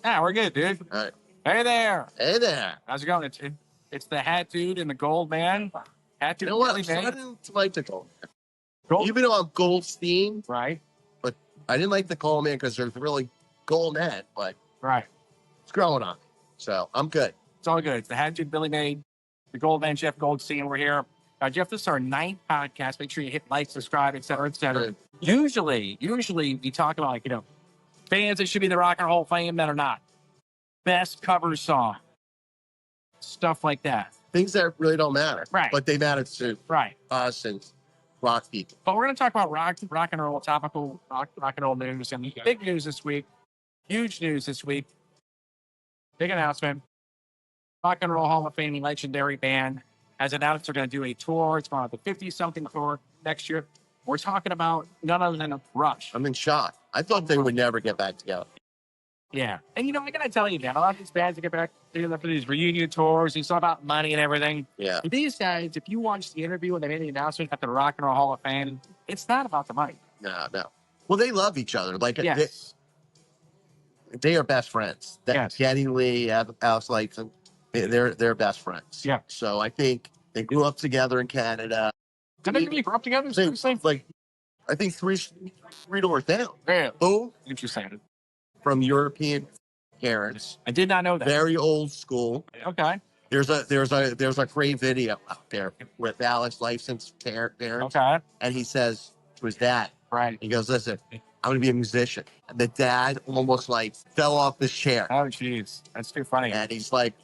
Yeah, we're good, dude. All right. Hey there. Hey there. How's it going? It's the hat dude and the gold man. Hat dude. You know what? I'm Billy May. starting to like the Gold. Gold. Even though I'm Goldstein, Right. but I didn't like the Gold Man because there's really gold in it, but Right. it's growing on me. So I'm good. It's all good. It's the hat dude, Billy May, the gold man, Jeff Goldstein. We're here. Jeff, this is our 9th podcast. Make sure you hit like, subscribe, et cetera, et cetera. Good. Usually we talk about, like, fans that should be in the Rock and Roll Hall of Fame that are not. Best cover song. Stuff like that. Things that really don't matter. Right. But they matter to Right. us and rock people. But we're going to talk about rock and roll, topical rock and roll news. And big news this week. Huge news this week. Big announcement. Rock and Roll Hall of Fame legendary band has announced they're going to do a tour. It's called the 50-something tour next year. We're talking about none other than Rush. I'm in shock. I thought they would never get back together. Yeah. And, I got to tell you, man, a lot of these bands that get back together for these reunion tours, it's all about money and everything. Yeah. But these guys, if you watch the interview when they made the announcement at the Rock and Roll Hall of Fame, it's not about the money. No. Well, they love each other. Like, Yes. they are best friends. Yes. Eddie Lee, Alex Lifeson, they're best friends. Yeah. So I think they grew up together in Canada. Did they really grow up together? Like, I think three doors down. Yeah. Both Interesting. from European parents. I did not know that. Very old school. Okay. There's a great video out there with Alex Lifeson's parents, Okay. and he says to his dad, Right. he goes, "Listen, I'm going to be a musician." And the dad almost like fell off his chair, Oh, jeez. That's too funny. and he's like,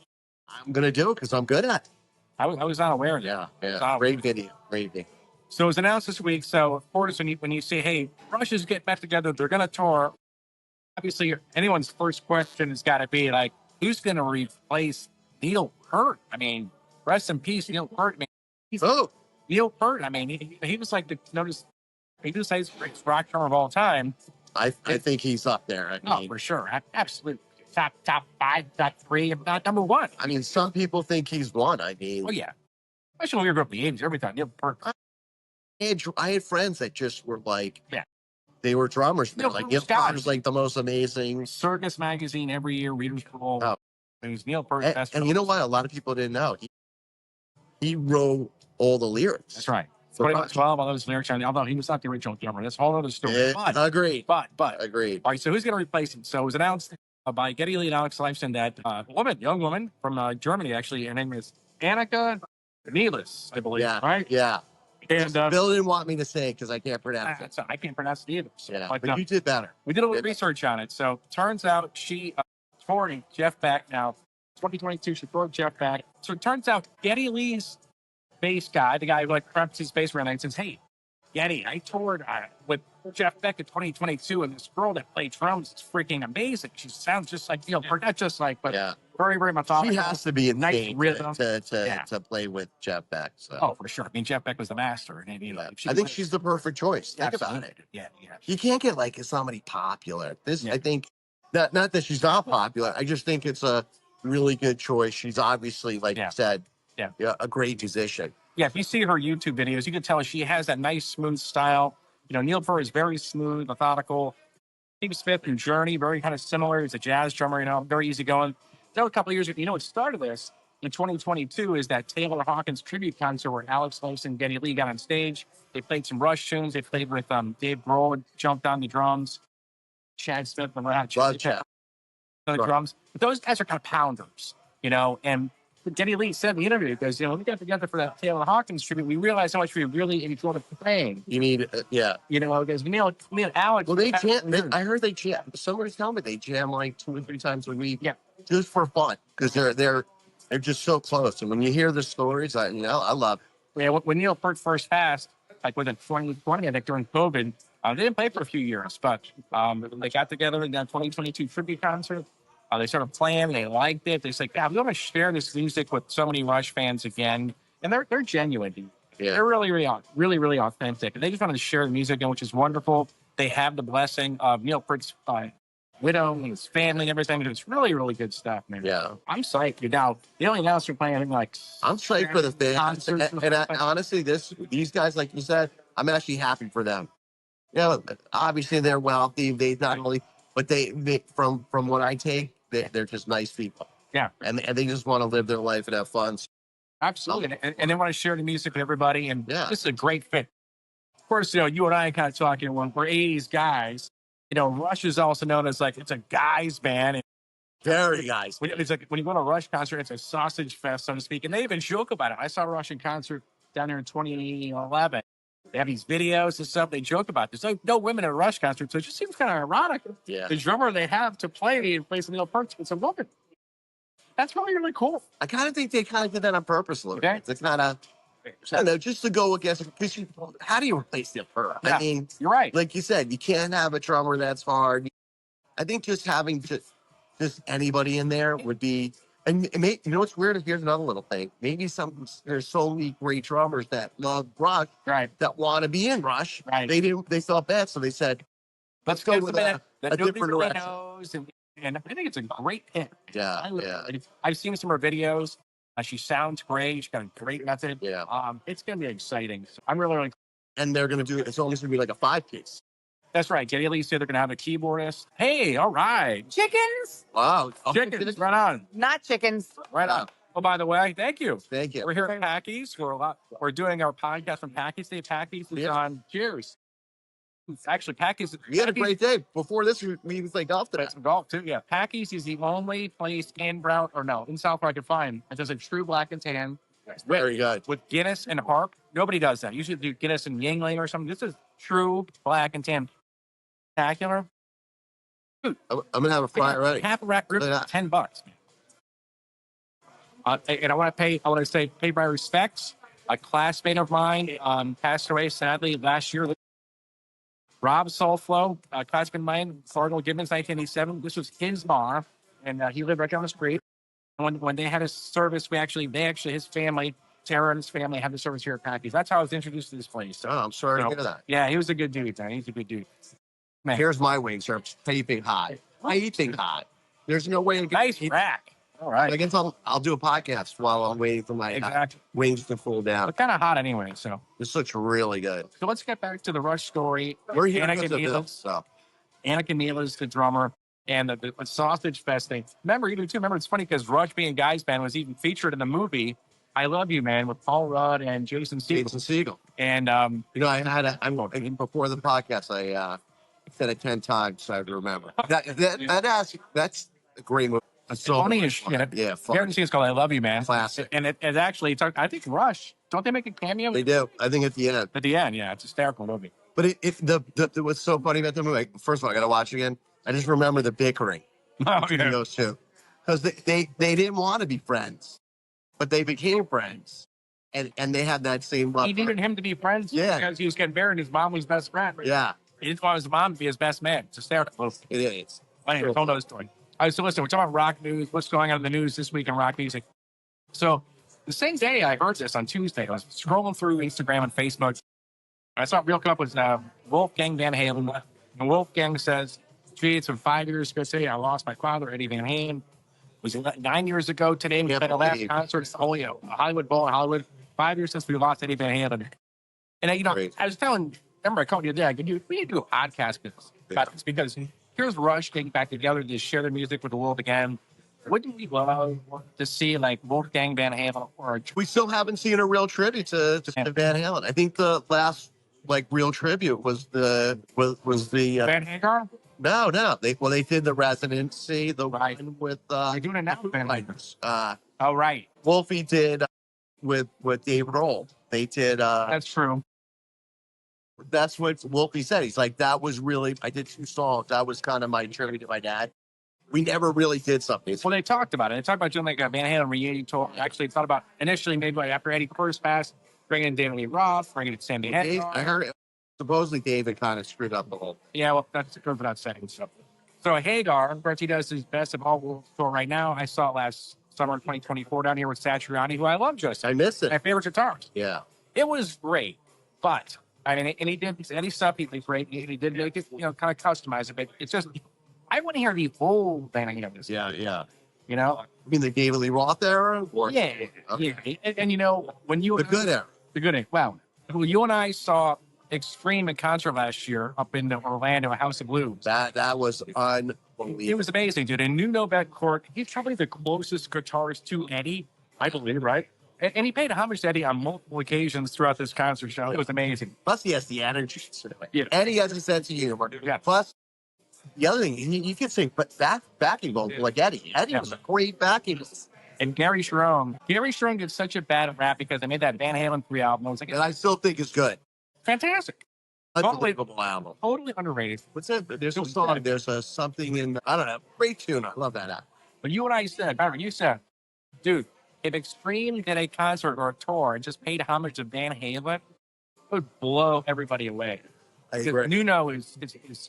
"I'm going to do it because I'm good at it." I was not aware of that. Yeah. Oh. Great video. So it was announced this week. So, of course, when you say, hey, Rush is getting back together, they're going to tour, obviously anyone's first question has got to be, like, who's going to replace Neil Peart? I mean, rest in peace, Neil Peart. I mean, Neil Peart, I mean, he was like he was the greatest rock star of all time. I think he's up there. I mean, for sure. Absolutely. Top 5, top 3, if not number 1. I mean, some people think he's one. I mean, Oh, yeah. Especially when we grew up in the 80s. Every time Neil Peart. I had friends that just were like, Yeah. they were drummers. Neil Like, Peart Neil was Peart God. was like the most amazing. Circus magazine every year, Readers Poll. Oh. It was Neil Peart's best. And you know what? A lot of people didn't know. He wrote all the lyrics. That's right. For 12 of those lyrics, although he was not the original drummer. That's a whole other story. Agreed. But. Agreed. All right, so who's going to replace him? So it was announced by Geddy Lee and Alex Lifeson that young woman from Germany, actually, her name is Anika Nilles, I believe. Yeah. Right? Yeah. And Bill didn't want me to say it because I can't pronounce it. I can't pronounce it either. So, Yeah, but you did better. we did a little research on it. So turns out she touring Jeff Beck now. 2022, she toured Jeff Beck. So it turns out Geddy Lee's bass guy, the guy who preps his bass around, and says, "Hey, Geddy, I toured with Jeff Beck in 2022, and this girl that played drums is freaking amazing. She sounds just like not just like, but very, very methodical. She has to be nice insane rhythm to play with Jeff Beck. So. Oh, for sure. I mean, Jeff Beck was the master, and I think she's the perfect choice. Think Absolutely. about it. Yeah. You can't get like somebody popular. I think not that she's not popular. I just think it's a really good choice. She's obviously, like you said, a great musician. Yeah, if you see her YouTube videos, you can tell she has that nice, smooth style. Neil Peart is very smooth, methodical. Steve Smith and Journey, very kind of similar. He's a jazz drummer, very easygoing. There were a couple of years ago, what started this in 2022 is that Taylor Hawkins tribute concert where Alex Lifeson and Geddy Lee got on stage. They played some Rush tunes. They played with Dave Grohl, jumped on the drums. Chad Smith, and the drums. But those guys are kind of pounders, and Geddy Lee said in the interview, because, we got together for that Taylor Hawkins tribute. We realized how much we really enjoyed playing. You mean, because me and Alex. Well, they jam. I heard they jam. Somebody's telling me they jam like 2 or 3 times a week. Yeah. Just for fun. Because they're just so close. And when you hear the stories, I love it. Yeah, when Neil Peart first passed, like within 2020, I think during COVID, they didn't play for a few years, but they got together in that 2022 tribute concert. They started playing. They liked it. They said, "Yeah, we want to share this music with so many Rush fans again." And they're genuine. Dude. Yeah. They're really, really, really authentic. And they just wanted to share the music, which is wonderful. They have the blessing of Neil Peart's widow and his family and everything. It's really, really good stuff, man. Yeah. I'm psyched. Now, the only announcers are playing, I'm psyched for the fans. And honestly, these guys, like you said, I'm actually happy for them. Obviously they're wealthy. They not only, but they from what I take, they're just nice people. Yeah. And they just want to live their life and have fun. Absolutely. And they want to share the music with everybody. And this is a great fit. Of course, you know, you and I kind of talking when we're 80s guys. You know, Rush is also known as like, it's a guys band. And very guys. It's like when you go to a Rush concert, it's a sausage fest, so to speak. And they even joke about it. I saw a Rush in concert down there in 2011. They have these videos and stuff. They joke about this. Like, no women at a Rush concert, so it just seems kind of ironic. Yeah. The drummer they have to play and plays Neil Peart, it's a woman. That's really cool. I kind of think they kind of did that on purpose a little bit. It's not a, I don't know, just to go against, because how do you replace Neil Peart? Yeah, I mean, you're right. Like you said, you can't have a drummer that's hard. I think just having just anybody in there would be, and you know what's weird? Here's another little thing. Maybe there's so many great drummers that love Rush, that want to be in Rush. They felt bad, so they said, let's go with a different direction. And I think it's a great pick. Yeah, I've seen some of her videos. She sounds great. She's got a great method. Yeah. It's going to be exciting. So I'm really. And they're going to do it. It's almost going to be like a 5-piece. That's right. Jenny Lee said they're going to have a keyboardist. Hey, all right. Chickens? Wow. Chickens. Right on. Not chickens. Right on. Oh, by the way, thank you. Thank you. We're here at Packy's. We're doing our podcast from Packy's. Packy's is on. Cheers. Actually, Packy's. We had a great day. Before this, we played golf today. Some golf too. Yeah, Packy's is the only place in South where I can find that does a true black and tan. Very good. With Guinness and Harp. Nobody does that. Usually do Guinness and Yingling or something. This is true black and tan. Spectacular. I'm gonna have a fry ready. Half a rack, $10. And I want to pay my respects. A classmate of mine passed away sadly last year. Rob Soulflow, classmate of mine, Cardinal Gibbons, 1987. This was his bar, and he lived right down the street. And when they had a service, his family, Tara and his family, had the service here at Packy's. That's how I was introduced to this place. Oh, I'm sorry to hear that. Yeah, he was a good dude, man. He's a good dude. Man. Here's my wings, sir. Piping hot. Piping hot. There's no way. Nice rack. All right. I guess I'll do a podcast while I'm waiting for my wings to cool down. It's kind of hot anyway, so. This looks really good. So let's get back to the Rush story. We're here Anika Nilles, Anika Nilles, the drummer, and the Sausage Fest thing. Remember, it's funny because Rush being guys band was even featured in the movie I Love You, Man, with Paul Rudd and Jason Segel. And, you know, before the podcast, I said it 10 times so I would remember. That's a great movie. It's funny as shit. Yeah, funny. It's called I Love You, Man. Classic. And it's actually, I think Rush, don't they make a cameo? They do. I think at the end. At the end, yeah. It's a hysterical movie. But what's so funny about the movie, first of all, I got to watch it again. I just remember the bickering between those two. Because they didn't want to be friends, but they became friends. And they had that same love. He needed him to be friends because he was getting married and his mom was his best friend. Yeah. He didn't want his mom to be his best man. It's hysterical. It is. Anyway, told another story. All right, so listen, we're talking about rock news. What's going on in the news this week in rock music? So the same day I heard this on Tuesday, I was scrolling through Instagram and Facebook. I saw it real come up with Wolfgang Van Halen. And Wolfgang says, gee, it's been 5 years ago today. I lost my father, Eddie Van Halen. It was 9 years ago today. We had the last concert. It's only a Hollywood Bowl in Hollywood. 5 years since we lost Eddie Van Halen. And I was remember I called you today, we need to do a podcast about this because here's Rush getting back together to share their music with the world again. Wouldn't we love to see like Wolfgang Van Halen? We still haven't seen a real tribute to Van Halen. I think the last real tribute was the Van Hagar? No. They did the residency, one with they're doing it now. Van Hagar. Oh right. Wolfie did with Dave Grohl. They did. That's true. That's what Wolfie said. He's like, that was really, I did 2 songs. That was kind of my tribute to my dad. We never really did something. Well, they talked about it. They talked about doing like a Van Halen reunion tour. Actually, thought about initially maybe after Eddie first passed, bringing in David Lee Roth, bringing in Sandy Hagar. I heard supposedly David kind of screwed up the whole. Yeah, well, that's good for not saying stuff. So Hagar, of course, he does his Best of All Worlds tour right now. I saw it last summer in 2024 down here with Satriani, who I love just. I missed it. My favorite guitarist. Yeah. It was great, but I mean, and he did Eddie stuff. He did great. He did make it, kind of customize it. But it's just, I want to hear the whole Van Halen. Yeah. You know, I mean the David Lee Roth era. Yeah. And when you the good era. Wow. Well, you and I saw Extreme in concert last year up in Orlando, a House of Blues. That was believe It was amazing, dude. And Nuno Betcourt, he's probably the closest guitarist to Eddie, I believe, right? And he paid homage to Eddie on multiple occasions throughout this concert show. It was amazing. Plus, he has the energy. Yeah. Eddie has a sense of humor. Yeah. Plus, the other thing, you could sing, but backing vocal like Eddie. Eddie was a great backing vocal. And Gary Sharon. Gary Sharon did such a bad rap because they made that Van Halen 3 album. I was like, And I still think it's good. fantastic. Unbelievable album. Totally underrated. What's that? There's a song. There's a something in, I don't know, great tune. I love that album. But you and I said, remember, you said, dude, if Extreme did a concert or a tour and just paid homage to Van Halen, it would blow everybody away. I Because agree. Nuno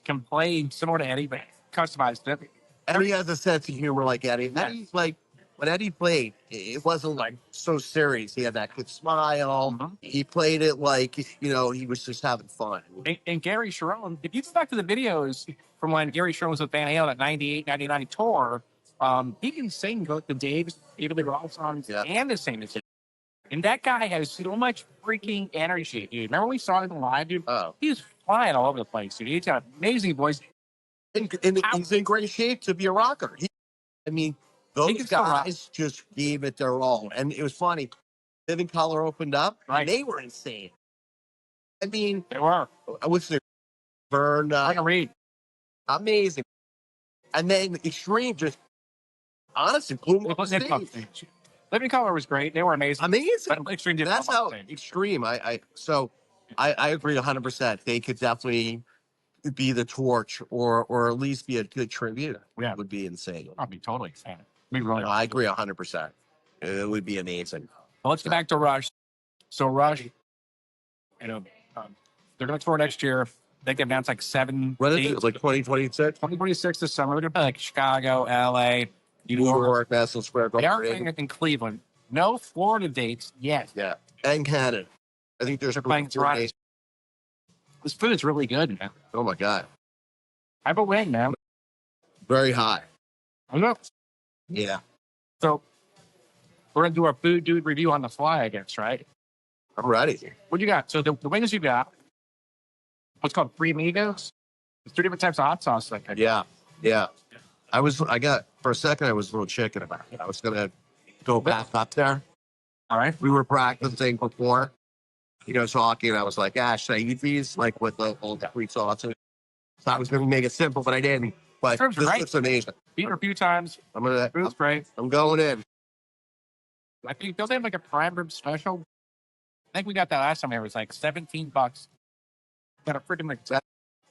can play similar to Eddie, but customized it. Eddie has a sense of humor like Eddie. Eddie's like, when Eddie played, it wasn't like so serious. He had that good smile. Mhm. He played it like, he was just having fun. And Gary Sharon, if you go back to the videos from when Gary Sharon was with Van Halen at 98, 99 tour, he can sing both the David Lee Roth songs and the same as him. And that guy has so much freaking energy, dude. Remember when we saw him live, dude? Oh. He's flying all over the place, dude. He's got an amazing voice. And he's in great shape to be a rocker. Those can still rock. guys just gave it their all. And it was funny. Living Color opened up. Right. And they were insane. They were. I would say Vern, I can read. amazing. And then Extreme just honestly blew me off the stage. Living Color was great. They were amazing. Amazing. But Extreme did That's come how off the stage. Extreme. I agree 100%. They could definitely be the torch, or at least be a good tribute. Yeah. It would be insane. I'll be totally a fan. We really No, I agree 100%. It would be amazing. Well, let's get back to Rush. So Rush, they're going to tour next year. They can announce like 7 What is dates. it? Like 2026? 2026 this summer. They're going to play like Chicago, LA, New New York. York, Madison Square They are Garden. playing in Cleveland. No Florida dates yet. Yeah. And Canada. I think there's They're playing Toronto. days. This food's really good, man. Oh my God. I have a wing, man. Very hot. I know. Yeah. So we're going to do our food dude review on the fly, I guess, right? I'm ready. What you got? So the wings you got, what's called Three Amigos. There's 3 different types of hot sauce. Like that. Yeah. Yeah. For a second, I was a little chicken about it. I was going to go back up there. All right. We were practicing before, talking. I was like, should I eat these? Like with all the free sauces. So I was going to make it simple, but I didn't. But Serves this right. looks amazing. Beat her a few times. Food's great. I'm going in. I think don't they have like a prime rib special? I think we got that last time. It was like $17. Got a freaking like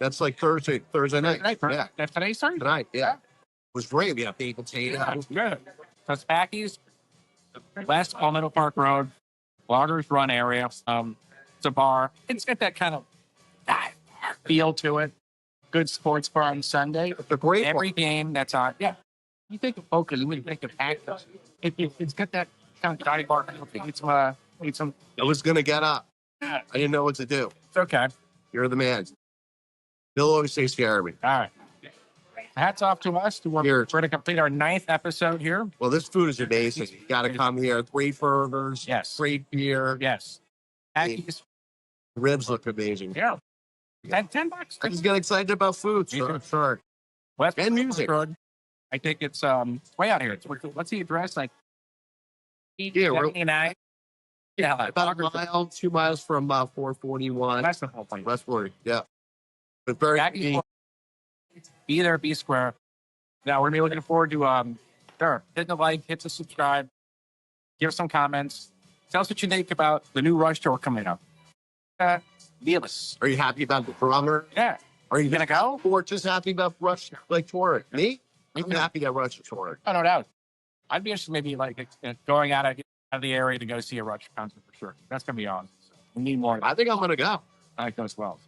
That's like Thursday night. Yeah. That's today's Thursday. Tonight. Yeah. It was great. We have baked potato. Good. So it's Packy's, West Palmetto Park Road, Loggers Run area. It's a bar. It's got that kind of feel to it. Good sports bar on Sunday. It's a great Every one. game that's on. Yeah. You think of Boca, you wouldn't think of Packy. It's got that kind of dive bar. Need some. I was going to get up. Yeah, I didn't know what to do. it's okay. You're the man. Bill always takes care of me. All right. Hats off to us. We're going to complete our 9th episode here. Well, this food is amazing. You got to come here. Great burgers. Yes. Great beer. Yes. Packy's. Ribs look amazing. Yeah. $10. I just get excited about food. Me too. Sure. West And music. Road. I think it's way out here. What's the address? Like Yeah, we're 79. Yeah, like about a mile, 2 miles from 441. that's the whole thing. West Florida. Yeah. But very Packy's. Be there, be square. Now we're gonna be looking forward to hit the like, hit the subscribe, give us some comments, tell us what you think about the new Rush tour coming up. Neilles. Are you happy about the drummer? Yeah. Are you gonna go? Or just happy about Rush like touring? Me? I'm happy that Rush is touring. Oh, no doubt. I'd be interested maybe like going out of the area to go see a Rush concert for sure. That's gonna be awesome. So we need more. I think I'm gonna go. I like those well.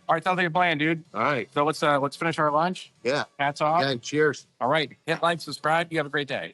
All right, sounds like a plan, dude. All right. So let's finish our lunch. Yeah. Hats off. Yeah. Cheers. All right. Hit like, subscribe. You have a great day.